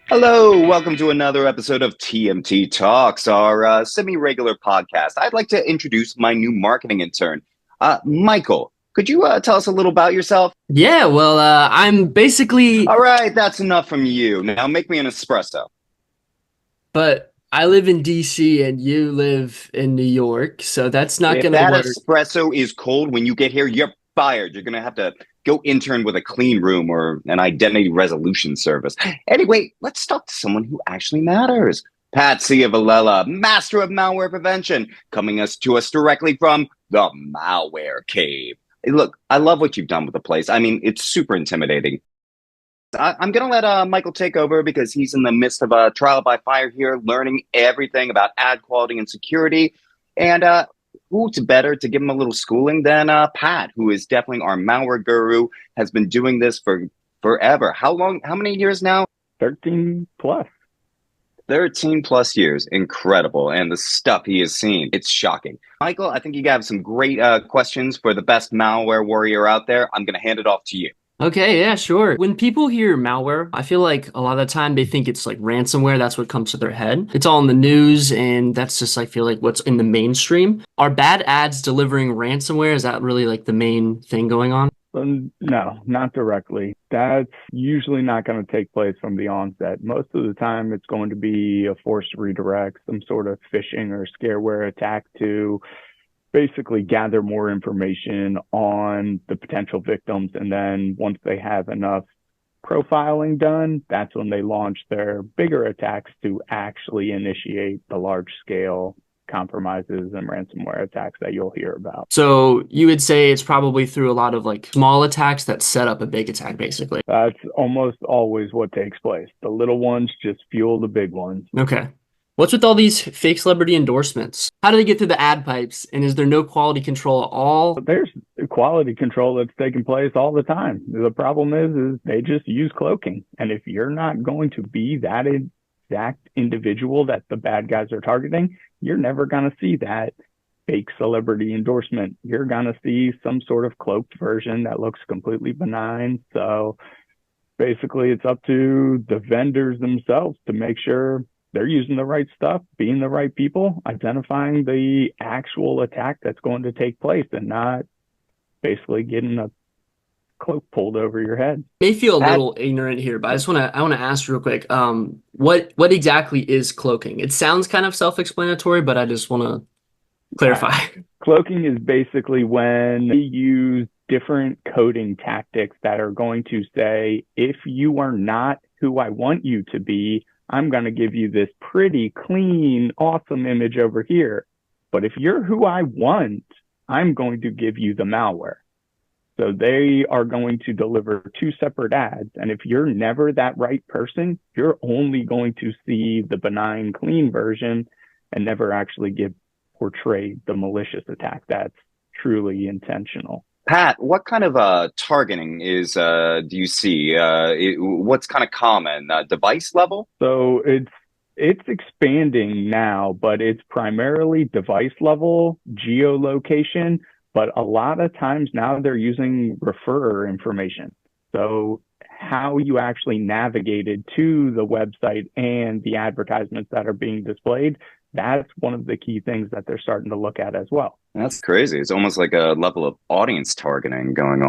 Hello, welcome to another episode of TMT Talks, our semi-regular podcast. I'd like to introduce my new marketing intern, Michael. Could you tell us a little about yourself? I'm basically, All right, that's enough from you. Now make me an espresso. but I live in DC and you live in New York, so that's not If gonna that work. espresso is cold when you get here, you're fired. You're gonna have to go intern with a clean room or an identity resolution service. Anyway, let's talk to someone who actually matters. Pat Ciavalella, master of malware prevention, coming to us directly from the malware cave. Hey, look, I love what you've done with the place. I mean, it's super intimidating. I'm going to let Michael take over because he's in the midst of a trial by fire here, learning everything about ad quality and security. And who's better to give him a little schooling than Pat, who is definitely our malware guru, has been doing this for forever. How long? How many years now? 13 plus. 13 plus years. Incredible. And the stuff he has seen, it's shocking. Michael, I think you have some great questions for the best malware warrior out there. I'm going to hand it off to you. Okay, yeah, sure. When people hear malware, I feel like a lot of the time they think it's like ransomware. That's what comes to their head. It's all in the news, and that's just, I feel like, what's in the mainstream. Are bad ads delivering ransomware? Is that really like the main thing going on? No, not directly. That's usually not going to take place from the onset. Most of the time, it's going to be a forced redirect, some sort of phishing or scareware attack to basically gather more information on the potential victims. And then once they have enough profiling done, that's when they launch their bigger attacks to actually initiate the large scale compromises and ransomware attacks that you'll hear about. So you would say it's probably through a lot of like small attacks that set up a big attack, basically. That's almost always what takes place. The little ones just fuel the big ones. Okay. What's with all these fake celebrity endorsements? How do they get through the ad pipes? And is there no quality control at all? But there's quality control that's taking place all the time. The problem is they just use cloaking. And if you're not going to be that exact individual that the bad guys are targeting, you're never going to see that fake celebrity endorsement. You're going to see some sort of cloaked version that looks completely benign. So basically, it's up to the vendors themselves to make sure they're using the right stuff, being the right people, identifying the actual attack that's going to take place, and not basically getting a cloak pulled over your head. May feel a Pat, little ignorant here, but I wanna ask real quick, what exactly is cloaking? It sounds kind of self-explanatory, but I just wanna clarify. Cloaking is basically when we use different coding tactics that are going to say, if you are not who I want you to be, I'm going to give you this pretty clean, awesome image over here. But if you're who I want, I'm going to give you the malware. So they are going to deliver two separate ads. And if you're never that right person, you're only going to see the benign, clean version and never actually get portrayed the malicious attack that's truly intentional. Pat, what kind of targeting is do you see? What's kind of common? Device level? So it's expanding now, but it's primarily device level geolocation. But a lot of times now they're using referrer information. So how you actually navigated to the website and the advertisements that are being displayed, that's one of the key things that they're starting to look at as well. That's crazy. It's almost like a level of audience targeting going on.